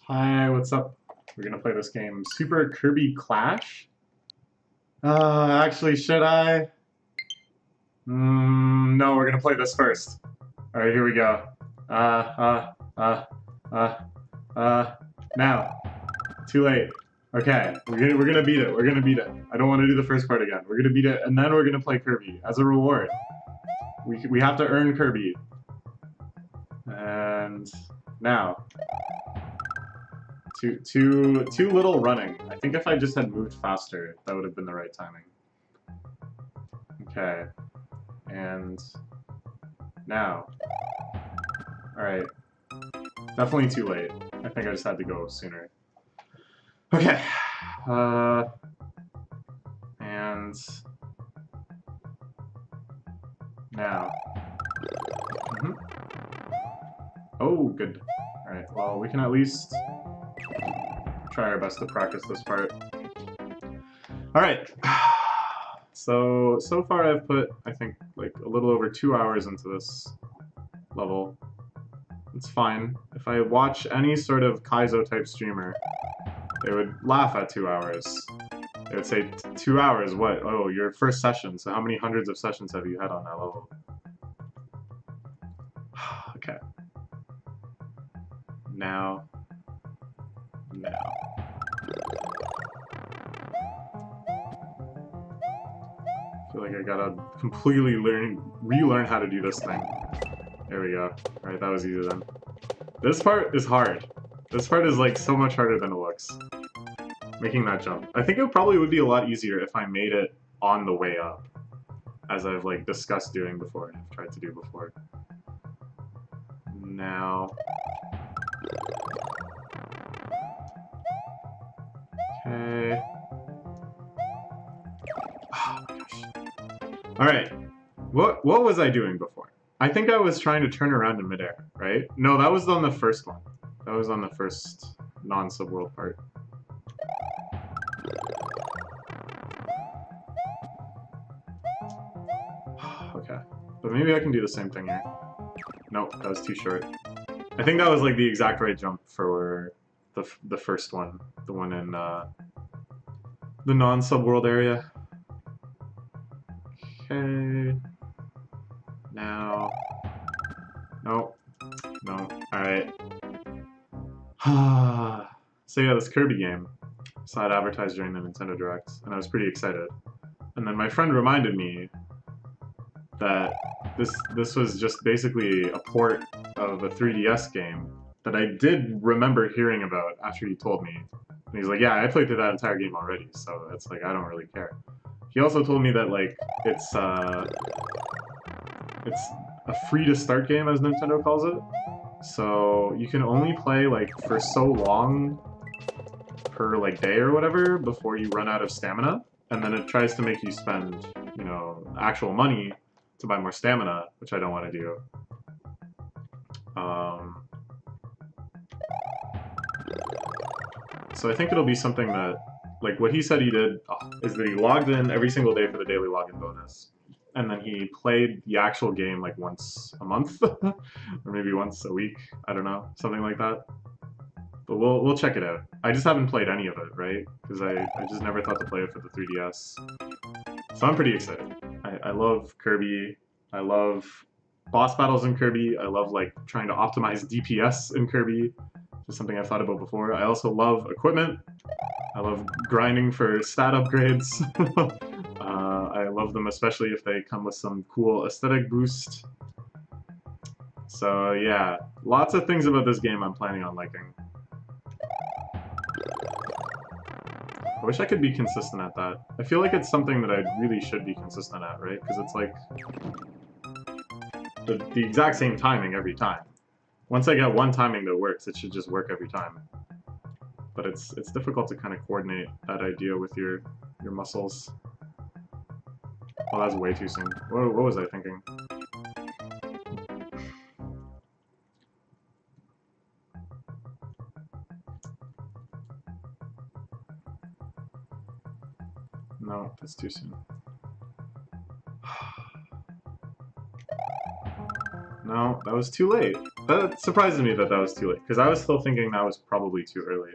Hi, what's up? We're gonna play this game, Super Kirby Clash? Actually, should I? No, we're gonna play this first. Alright, here we go. Uh, uh, uh, now. Too late. Okay, we're gonna beat it. We're gonna beat it. I don't want to do the first part again. We're gonna beat it, and then we're gonna play Kirby as a reward. We have to earn Kirby. And now. Too little running. I think if I just had moved faster, that would have been the right timing. Okay. And now. Alright. Definitely too late. I think I just had to go sooner. Okay. And now. Oh, good. Alright, well, we can at least try our best to practice this part. Alright. So far I've put, I think, like a little over 2 hours into this level. It's fine. If I watch any sort of Kaizo type streamer, they would laugh at 2 hours. They would say, 2 hours, what? Oh, your first session, so how many hundreds of sessions have you had on that level? Okay. Now. I feel like I gotta completely relearn how to do this thing. There we go. Alright, that was easy then. This part is hard. This part is like so much harder than it looks. Making that jump. I think it probably would be a lot easier if I made it on the way up. As I've like discussed doing before and I've tried to do before. Now. Okay. Oh my gosh. Alright. What was I doing before? I think I was trying to turn around in midair, right? No, that was on the first one. That was on the first non-subworld part. Okay. But maybe I can do the same thing here. Nope, that was too short. I think that was like the exact right jump for the first one. The one in the non-subworld area. Okay. Now. Nope. No. Alright. So yeah, this Kirby game. I saw it advertised during the Nintendo Direct, and I was pretty excited. And then my friend reminded me that this was just basically a port of a 3DS game that I did remember hearing about after he told me. And he's like, yeah, I played through that entire game already, so it's like, I don't really care. He also told me that, like, it's a free-to-start game, as Nintendo calls it. So you can only play, like, for so long per, like, day or whatever before you run out of stamina. And then it tries to make you spend, you know, actual money to buy more stamina, which I don't want to do. So I think it'll be something that, like what he said he did, is that he logged in every single day for the daily login bonus. And then he played the actual game like once a month, or maybe once a week, I don't know, something like that. But we'll check it out. I just haven't played any of it, right? Because I just never thought to play it for the 3DS. So I'm pretty excited. I love Kirby. I love boss battles in Kirby. I love like trying to optimize DPS in Kirby. Just something I've thought about before. I also love equipment. I love grinding for stat upgrades. I love them especially if they come with some cool aesthetic boost. So yeah, lots of things about this game I'm planning on liking. I wish I could be consistent at that. I feel like it's something that I really should be consistent at, right? Because it's like the exact same timing every time. Once I get one timing that works, it should just work every time. But it's difficult to kind of coordinate that idea with your muscles. Oh, that's way too soon. What was I thinking? No, that's too soon. No, that was too late. That surprises me that that was too late, because I was still thinking that was probably too early.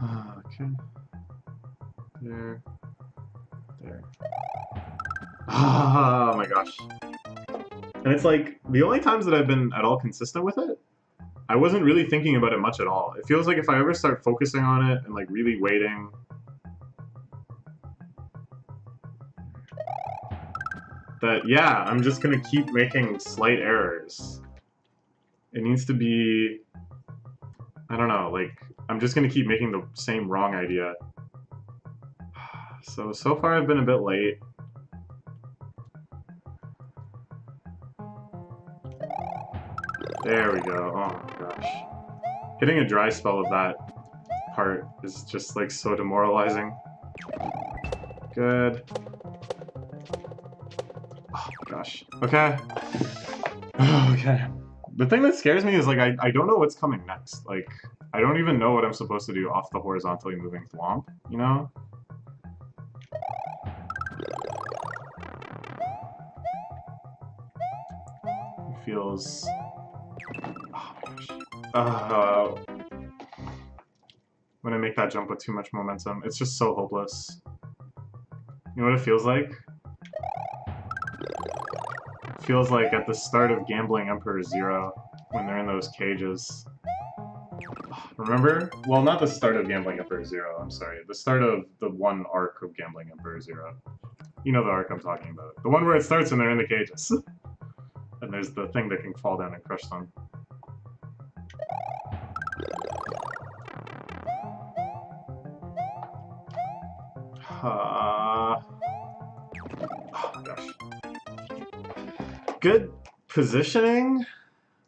Okay. There. There. Oh my gosh. And it's like, the only times that I've been at all consistent with it, I wasn't really thinking about it much at all. It feels like if I ever start focusing on it and like really waiting, that yeah, I'm just gonna keep making slight errors. It needs to be, I don't know, like, I'm just gonna keep making the same wrong idea. So far I've been a bit late. There we go. Oh my gosh. Hitting a dry spell of that part is just like so demoralizing. Good. Oh my gosh. Okay. Okay. The thing that scares me is like I don't know what's coming next. Like I don't even know what I'm supposed to do off the horizontally moving thwomp, you know? It feels oh my gosh. When I make that jump with too much momentum, it's just so hopeless. You know what it feels like? It feels like at the start of Gambling Emperor Zero, when they're in those cages. Remember? Well, not the start of Gambling Emperor Zero, I'm sorry. The start of the one arc of Gambling Emperor Zero. You know the arc I'm talking about. The one where it starts and they're in the cages. And there's the thing that can fall down and crush them. Oh gosh. Good positioning?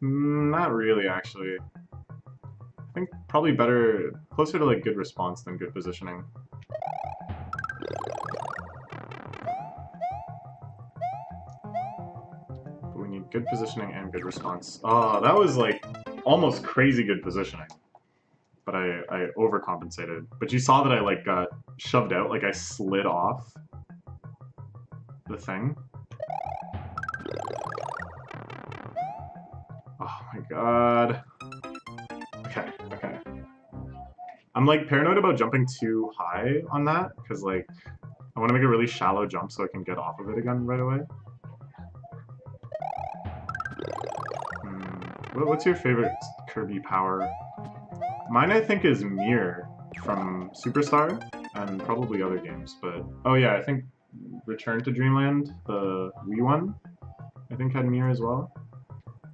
Not really, actually. I think probably better, closer to like good response than good positioning. But we need good positioning and good response. Oh, that was like almost crazy good positioning. But I overcompensated. But you saw that I like got shoved out, like I slid off the thing. Oh my god. Okay, okay. I'm like paranoid about jumping too high on that, because like I want to make a really shallow jump so I can get off of it again right away. What's your favorite Kirby power? Mine, I think, is Mirror from Superstar, and probably other games, but... Oh yeah, I think Return to Dreamland, the Wii one, I think had Mirror as well.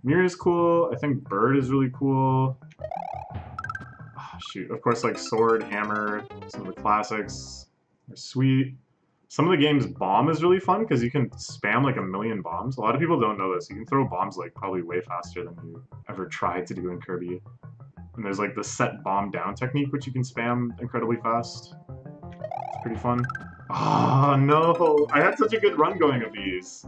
Mirror is cool, I think Bird is really cool. Oh, shoot, of course, like Sword, Hammer, some of the classics are sweet. Some of the games, Bomb is really fun, because you can spam like a million bombs. A lot of people don't know this. You can throw bombs like probably way faster than you ever tried to do in Kirby. And there's like the set bomb down technique, which you can spam incredibly fast. It's pretty fun. Oh no! I had such a good run going of these.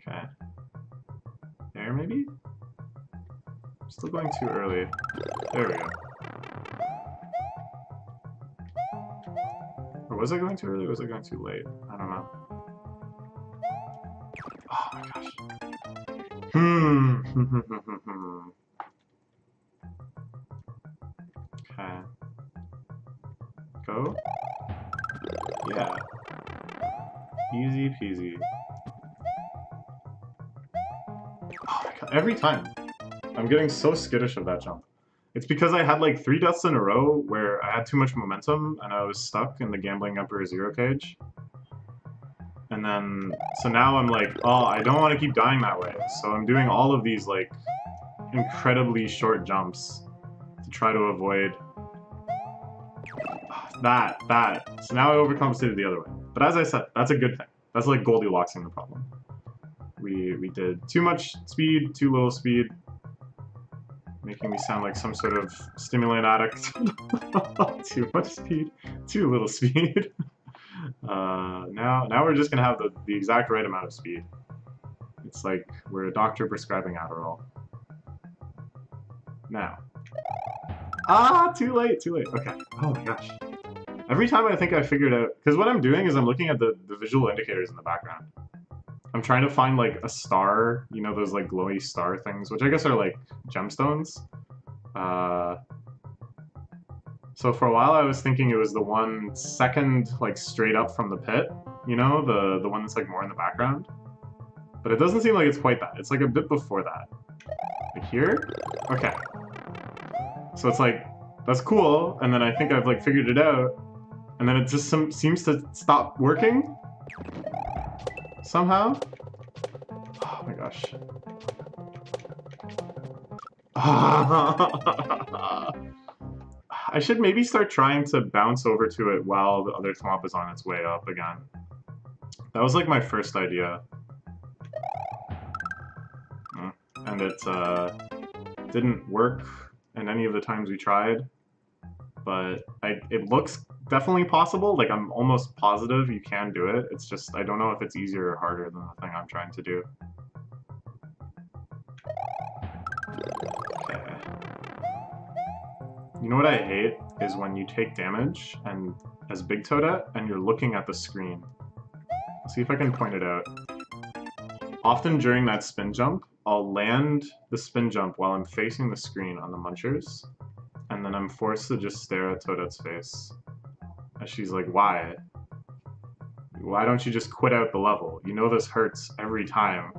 Okay. There, maybe? I'm still going too early. There we go. Or was I going too early or was I going too late? I don't know. Oh my gosh. Okay. Go? Yeah. Easy peasy. Oh my god, every time. I'm getting so skittish of that jump. It's because I had like 3 deaths in a row where I had too much momentum and I was stuck in the Gambling Emperor Zero cage. And then, so now I'm like, oh, I don't want to keep dying that way. So I'm doing all of these like incredibly short jumps to try to avoid that. So now I overcompensated the other way. But as I said, that's a good thing. That's like Goldilocksing the problem. We did too much speed, too little speed. Making me sound like some sort of stimulant addict. Too much speed, too little speed. Now we're just gonna have the exact right amount of speed. It's like we're a doctor prescribing Adderall. Now. Ah, too late. Okay. Oh my gosh. Every time I think I figured out, because what I'm doing is I'm looking at the visual indicators in the background. I'm trying to find like a star, you know, those like glowy star things, which I guess are like gemstones. So for a while I was thinking it was the one second like straight up from the pit, you know, the one that's like more in the background. But it doesn't seem like it's quite that. It's like a bit before that. Like here? Okay. So it's like, that's cool, and then I think I've like figured it out, and then it just seems to stop working somehow. Oh my gosh. I should maybe start trying to bounce over to it while the other thwomp is on its way up again. That was like my first idea. And it didn't work in any of the times we tried. But it looks definitely possible. Like, I'm almost positive you can do it. It's just, I don't know if it's easier or harder than the thing I'm trying to do. Okay. You know what I hate is when you take damage and as Big Toadette and you're looking at the screen. Let's see if I can point it out. Often during that spin jump, I'll land the spin jump while I'm facing the screen on the munchers. And then I'm forced to just stare at Toadette's face. And she's like, why? Why don't you just quit out the level? You know this hurts every time.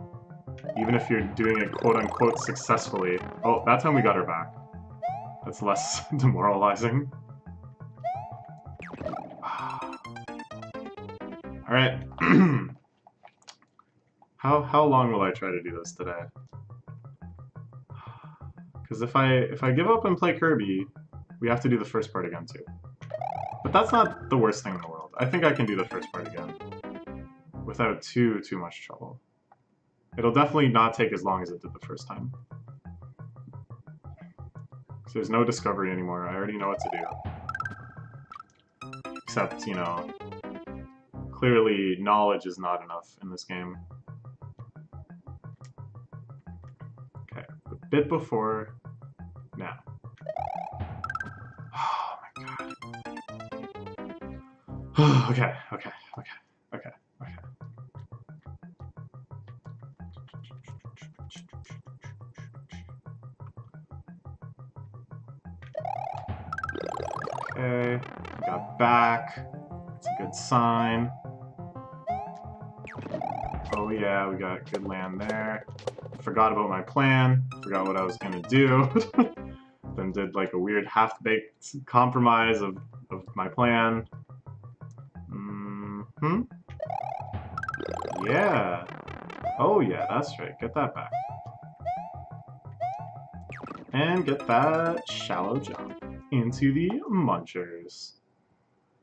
Even if you're doing it quote-unquote successfully. Oh, that time we got her back. That's less demoralizing. Alright. How long will I try to do this today? Because if I give up and play Kirby, we have to do the first part again too. But that's not the worst thing in the world. I think I can do the first part again without too much trouble. It'll definitely not take as long as it did the first time. So there's no discovery anymore. I already know what to do. Except, you know, clearly knowledge is not enough in this game. Okay, a bit before now. Oh my god. Okay. Okay, we got back. That's a good sign. Oh yeah, we got good land there. Forgot about my plan. Forgot what I was gonna do. Then did like a weird half-baked compromise of my plan. Yeah. Oh yeah, that's right. Get that back. And get that shallow jump into the munchers.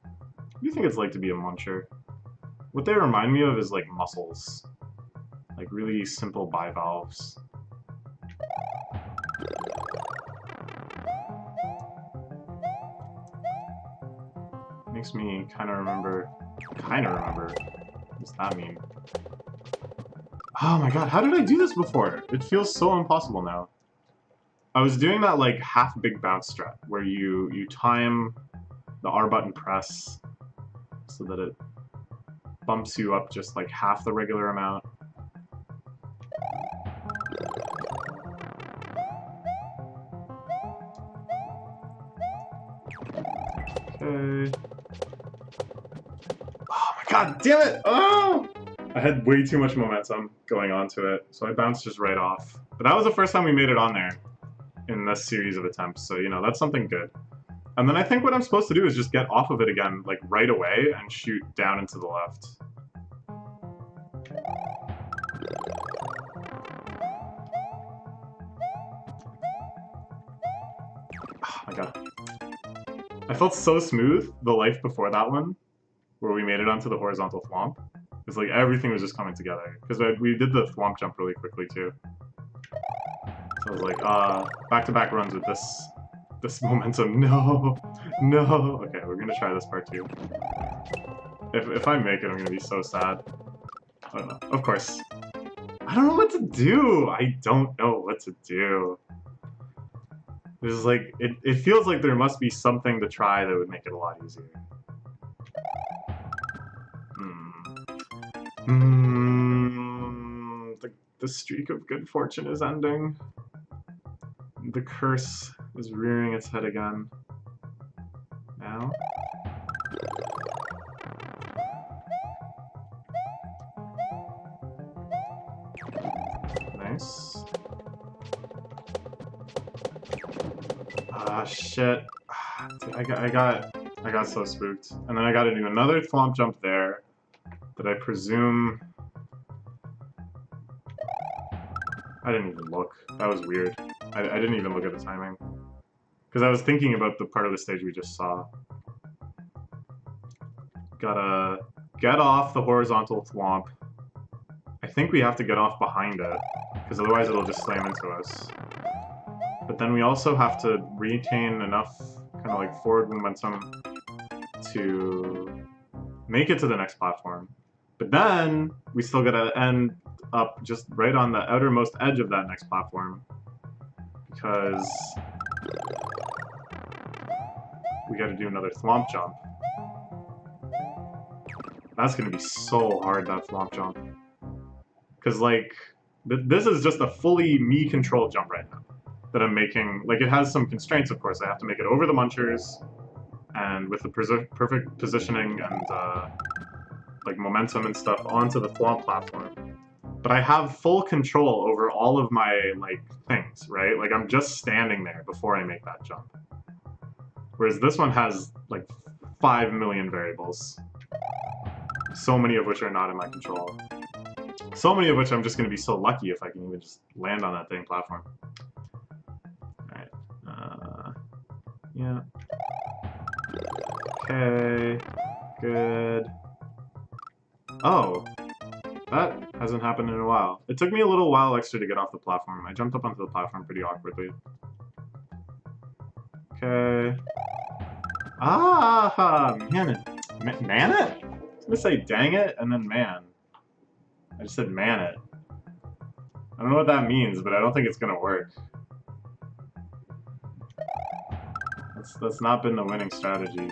What do you think it's like to be a muncher? What they remind me of is like muscles. Like really simple bivalves. Makes me kind of remember. What does that mean? Oh my god, how did I do this before? It feels so impossible now. I was doing that like half big bounce strat where you time the R button press so that it bumps you up just like half the regular amount. Okay. Oh my god, damn it! Oh! I had way too much momentum going onto it, so I bounced just right off. But that was the first time we made it on there in this series of attempts, so you know, that's something good. And then I think what I'm supposed to do is just get off of it again, like right away, and shoot down and to the left. Oh my god. I felt so smooth the life before that one, where we made it onto the horizontal thwomp. It's like everything was just coming together. Because we did the thwomp jump really quickly too. So I was like, back-to-back runs with this momentum. No! Okay, we're gonna try this part too. If I make it, I'm gonna be so sad. Of course. I don't know what to do! I don't know what to do. There's like, it feels like there must be something to try that would make it a lot easier. The streak of good fortune is ending. The curse is rearing its head again. Now. Nice. Ah, shit. I got so spooked. And then I gotta do another thwomp jump there that I presume... I didn't even look. That was weird. I didn't even look at the timing. Because I was thinking about the part of the stage we just saw. Gotta get off the horizontal thwomp. I think we have to get off behind it, because otherwise it'll just slam into us. But then we also have to retain enough kind of like forward momentum to make it to the next platform. But then we still gotta end up just right on the outermost edge of that next platform, because we gotta do another thwomp jump. That's gonna be so hard, that thwomp jump. Because, like, this is just a fully me-controlled jump right now that I'm making. Like, it has some constraints, of course. I have to make it over the munchers, and with the perfect positioning and, like, momentum and stuff onto the thwomp platform. But I have full control over all of my, like, things, right? Like, I'm just standing there before I make that jump. Whereas this one has, like, 5 million variables. So many of which are not in my control. So many of which I'm just going to be so lucky if I can even just land on that dang platform. Alright. Yeah. Okay. Good. Oh. That hasn't happened in a while. It took me a little while extra to get off the platform. I jumped up onto the platform pretty awkwardly. Okay. Ah! Man it. Man it? I was gonna say dang it, and then man. I just said man it. I don't know what that means, but I don't think it's gonna work. That's not been the winning strategy.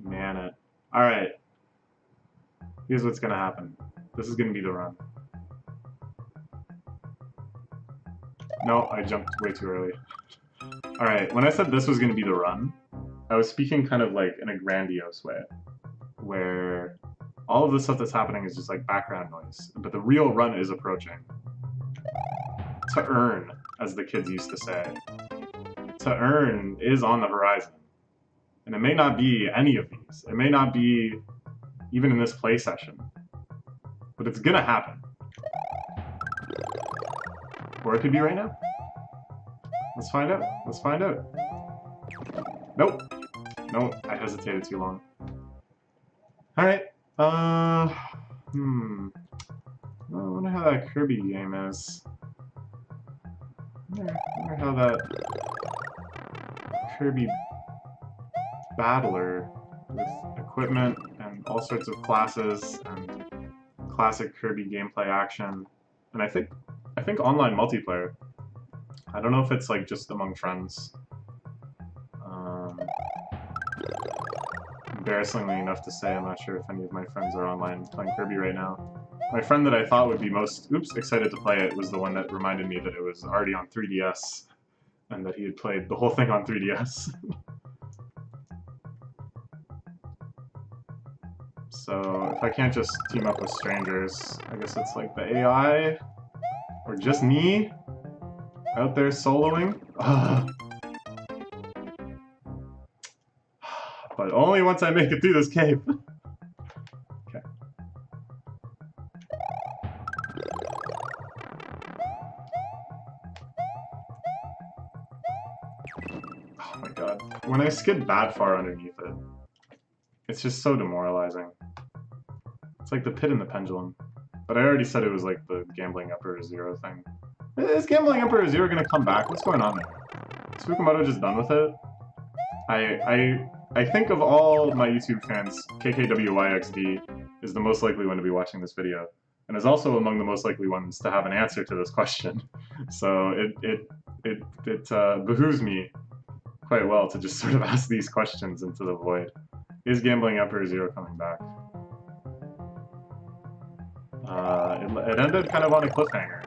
Man it. Alright. Here's what's gonna happen. This is gonna be the run. No, I jumped way too early. Alright, when I said this was gonna be the run, I was speaking kind of like in a grandiose way, where all of the stuff that's happening is just like background noise, but the real run is approaching. To earn, as the kids used to say. To earn is on the horizon. And it may not be any of these. It may not be even in this play session. But it's gonna happen. Or it could be right now. Let's find out. Let's find out. Nope. Nope, I hesitated too long. Alright. I wonder how that Kirby game is. I wonder how that Kirby battler with equipment and all sorts of classes and classic Kirby gameplay action, and I think online multiplayer. I don't know if it's like just among friends. Embarrassingly enough to say, I'm not sure if any of my friends are online playing Kirby right now. My friend that I thought would be most, excited to play it was the one that reminded me that it was already on 3DS, and that he had played the whole thing on 3DS. So, if I can't just team up with strangers, I guess it's like the AI, or just me, out there soloing. Ugh. But only once I make it through this cave. Okay. Oh my god. When I skid that far underneath it, it's just so demoralizing. It's like the pit and the pendulum. But I already said it was like the Gambling Emperor Zero thing. Is Gambling Emperor Zero gonna come back? What's going on there? Is Fukumoto just done with it? I think of all my YouTube fans, KKWYXD is the most likely one to be watching this video, and is also among the most likely ones to have an answer to this question. So it behooves me quite well to just sort of ask these questions into the void. Is Gambling Emperor Zero coming back? it ended kind of on a cliffhanger,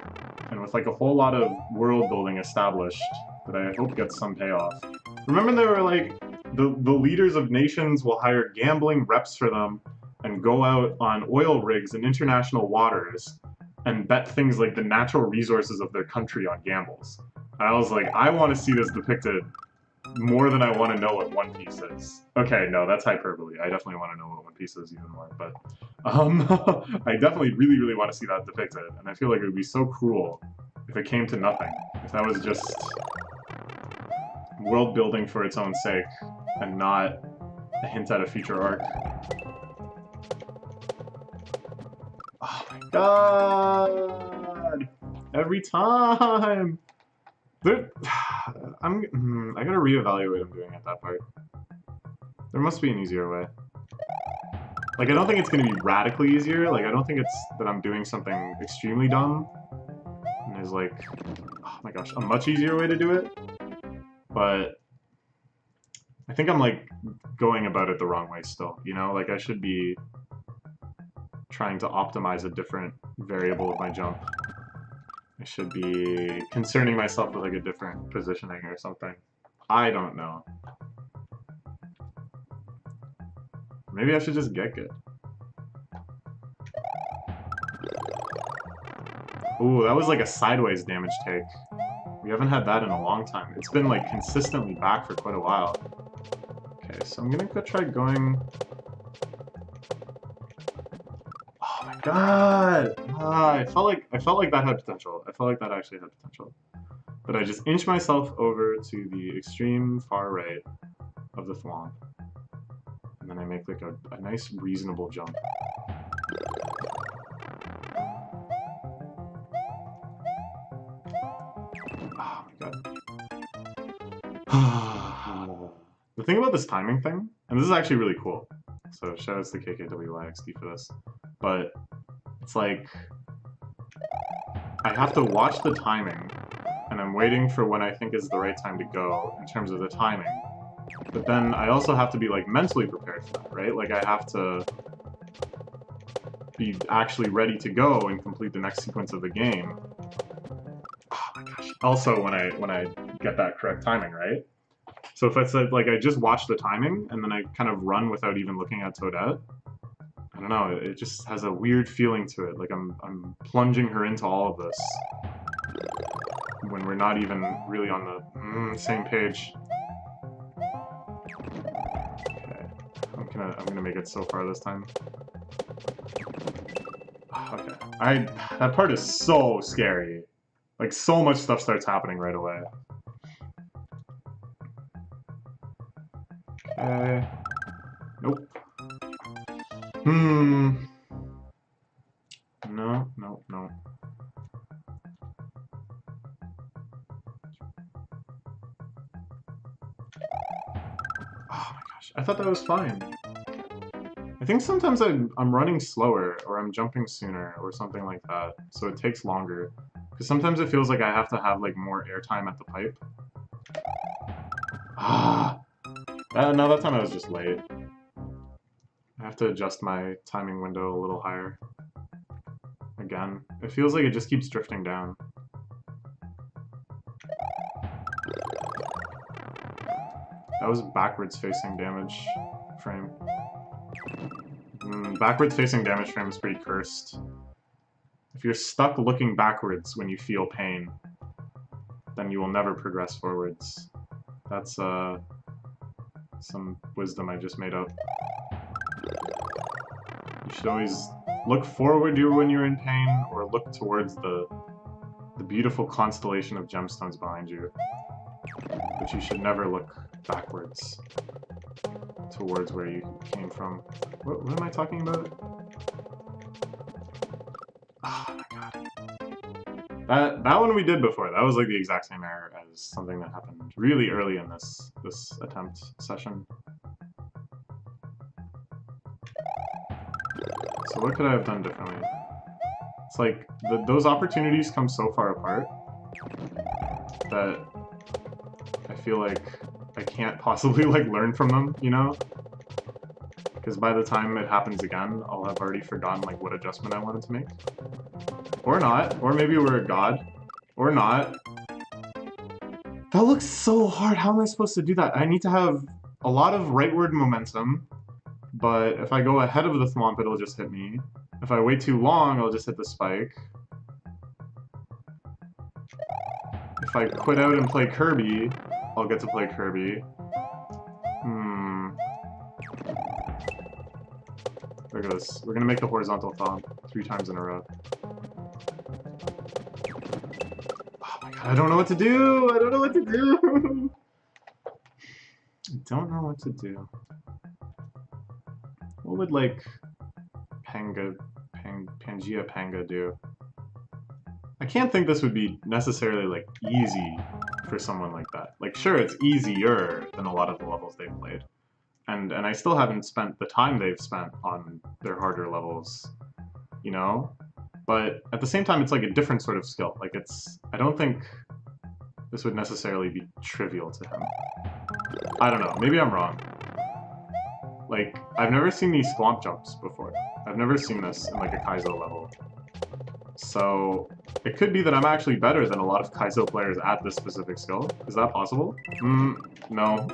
and with like a whole lot of world building established that I hope gets some payoff. Remember they were like, the leaders of nations will hire gambling reps for them and go out on oil rigs in international waters and bet things like the natural resources of their country on gambles. And I was like, I want to see this depicted more than I want to know what One Piece is. Okay, no, that's hyperbole. I definitely want to know what One Piece is even more, but I definitely really, really want to see that depicted, and I feel like it would be so cruel if it came to nothing. If that was just world building for its own sake, and not a hint at a future arc. Oh my god! Every time! There, I gotta reevaluate what I'm doing at that part. There must be an easier way. Like, I don't think it's gonna be radically easier. Like, I don't think it's that I'm doing something extremely dumb. And there's like, oh my gosh, a much easier way to do it. But I think I'm like going about it the wrong way still, you know? Like, I should be trying to optimize a different variable of my jump. I should be concerning myself with like a different positioning or something. I don't know. Maybe I should just get good. Ooh, that was like a sideways damage take. We haven't had that in a long time. It's been like consistently back for quite a while. Okay, so I'm gonna go try going... Oh my god! I felt like that had potential. I felt like that actually had potential. But I just inched myself over to the extreme far right of the thwomp. And then I make like a nice reasonable jump. Oh my god. The thing about this timing thing, and this is actually really cool, so shoutouts to KKWYXD for this, but it's like, I have to watch the timing, and I'm waiting for when I think is the right time to go in terms of the timing. But then I also have to be like mentally prepared for that, right? Like I have to be actually ready to go and complete the next sequence of the game. Oh my gosh. Also when I get that correct timing, right? So if I said like I just watch the timing and then I kind of run without even looking at Toadette, I don't know, it just has a weird feeling to it. Like I'm plunging her into all of this when we're not even really on the same page. I'm gonna make it so far this time. Okay. That part is so scary. Like, so much stuff starts happening right away. Okay. Nope. No, no, no. Oh my gosh. I thought that was fine. I think sometimes I'm running slower, or I'm jumping sooner, or something like that, so it takes longer. Because sometimes it feels like I have to have, like, more airtime at the pipe. No, that time I was just late. I have to adjust my timing window a little higher. Again. It feels like it just keeps drifting down. That was backwards facing damage frame. Backwards facing damage frame is pretty cursed. If you're stuck looking backwards when you feel pain, then you will never progress forwards. That's some wisdom I just made up. You should always look forward when you're in pain, or look towards the beautiful constellation of gemstones behind you. But you should never look backwards towards where you came from. What am I talking about? Oh my god. That one we did before. That was like the exact same error as something that happened really early in this attempt session. So what could I have done differently? It's like, those opportunities come so far apart that I feel like I can't possibly like learn from them, you know? Because by the time it happens again, I'll have already forgotten like what adjustment I wanted to make. Or not. Or maybe we're a god. Or not. That looks so hard. How am I supposed to do that? I need to have a lot of rightward momentum. But if I go ahead of the thwomp, it'll just hit me. If I wait too long, I'll just hit the spike. If I quit out and play Kirby, I'll get to play Kirby. Look at this. We're gonna make the horizontal thump 3 times in a row. Oh my god, I don't know what to do! I don't know what to do! I don't know what to do. What would, like, Pangea Panga do? I can't think this would be necessarily, like, easy for someone like that. Like, sure, it's easier than a lot of the levels they've played. And I still haven't spent the time they've spent on their harder levels, you know? But at the same time, it's like a different sort of skill. Like, I don't think this would necessarily be trivial to him. I don't know, maybe I'm wrong. Like, I've never seen these thwomp jumps before. I've never seen this in, like, a Kaizo level. So, it could be that I'm actually better than a lot of Kaizo players at this specific skill. Is that possible? No.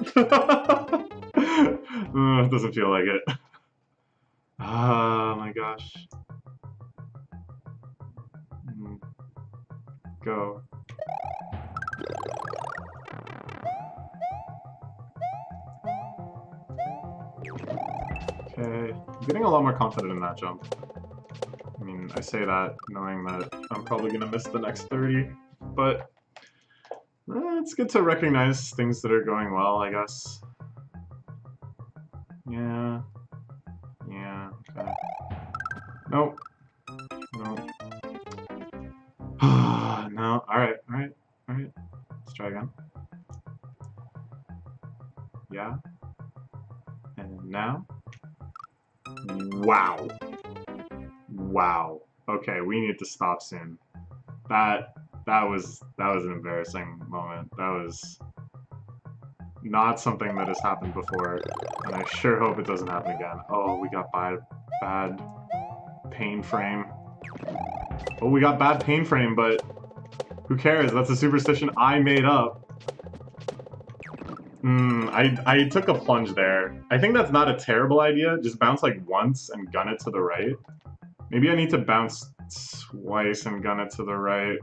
It doesn't feel like it. Oh my gosh. Go. Okay. I'm getting a lot more confident in that jump. I mean, I say that knowing that I'm probably gonna miss the next 30, but it's good to recognize things that are going well, I guess. Yeah. Yeah, okay. Nope. Nope. No, alright. Let's try again. Yeah. And now. Wow. Wow. Okay, we need to stop soon. That was an embarrassing moment. That was not something that has happened before, and I sure hope it doesn't happen again. Oh, we got bad pain frame. Oh, we got bad pain frame, but who cares? That's a superstition I made up. I took a plunge there. I think that's not a terrible idea. Just bounce like once and gun it to the right. Maybe I need to bounce twice and gun it to the right.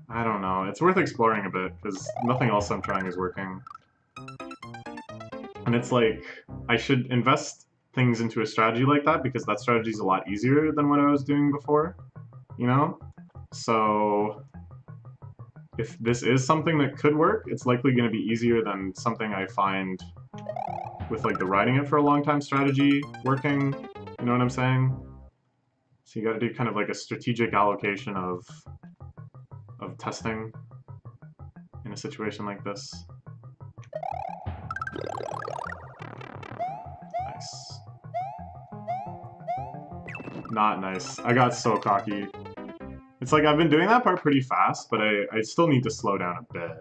I don't know. It's worth exploring a bit, because nothing else I'm trying is working. And it's like, I should invest things into a strategy like that, because that strategy is a lot easier than what I was doing before, you know? So, if this is something that could work, it's likely going to be easier than something I find with, like, the riding it for a long time strategy working, you know what I'm saying? So you gotta do kind of like a strategic allocation of testing in a situation like this. Nice. Not nice. I got so cocky. It's like I've been doing that part pretty fast, but I still need to slow down a bit.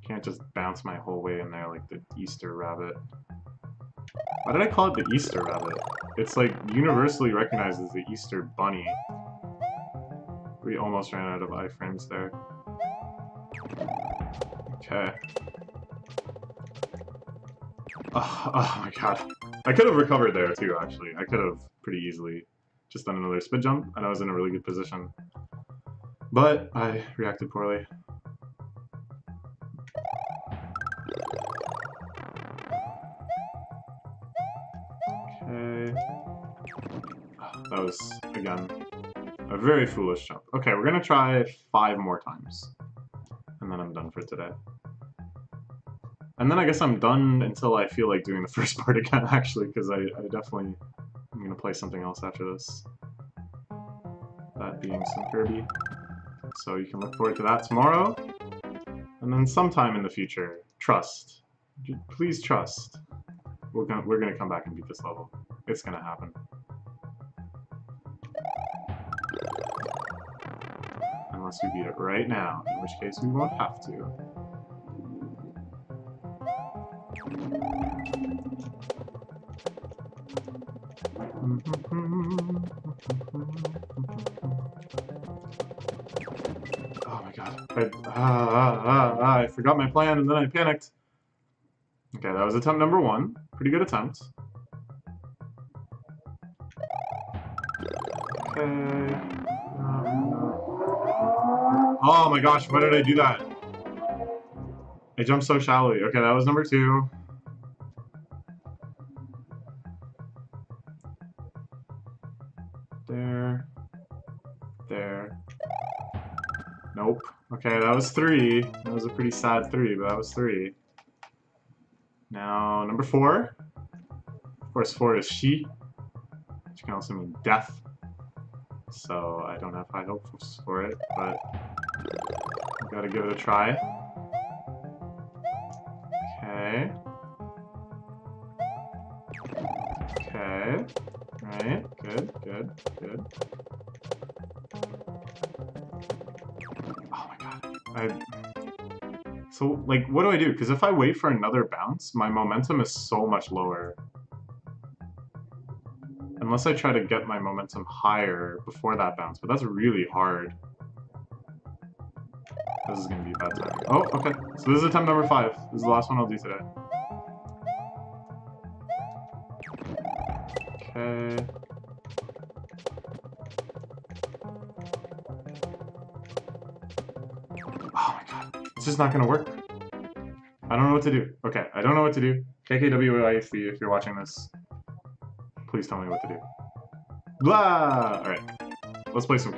Can't just bounce my whole way in there like the Easter rabbit. Why did I call it the Easter rabbit? It's like universally recognized as the Easter bunny. We almost ran out of iframes there. Okay. Oh my god. I could have recovered there too, actually. I could have pretty easily just done another spit jump, and I was in a really good position. But I reacted poorly. Okay. That was, again, a very foolish jump. Okay, we're gonna try 5 more times. And then I'm done for today. And then I guess I'm done until I feel like doing the first part again, actually, because I definitely am gonna play something else after this. That being some Kirby. So you can look forward to that tomorrow. And then sometime in the future, trust. Please trust. We're gonna come back and beat this level. It's gonna happen. Unless we beat it right now, in which case we won't have to. Oh my god. I forgot my plan and then I panicked. Okay, that was attempt number 1. Pretty good attempt. Okay. Oh my gosh, why did I do that? I jumped so shallowly. Okay, that was number 2. There. There. Nope. Okay, that was 3. That was a pretty sad 3, but that was 3. Now, number 4. Of course, 4 is she, which can also mean death. So I don't have high hopes for it, but gotta give it a try. Okay. Okay. Right. Good, good, good. Oh my god. So, like, what do I do? Because if I wait for another bounce, my momentum is so much lower. Unless I try to get my momentum higher before that bounce, but that's really hard. This is gonna be a bad time. Oh, okay. So this is attempt number 5. This is the last one I'll do today. Okay. Oh my god. It's just not gonna work. I don't know what to do. Okay, I don't know what to do. KKWIFB, if you're watching this, please tell me what to do. Blah! Alright. Let's play some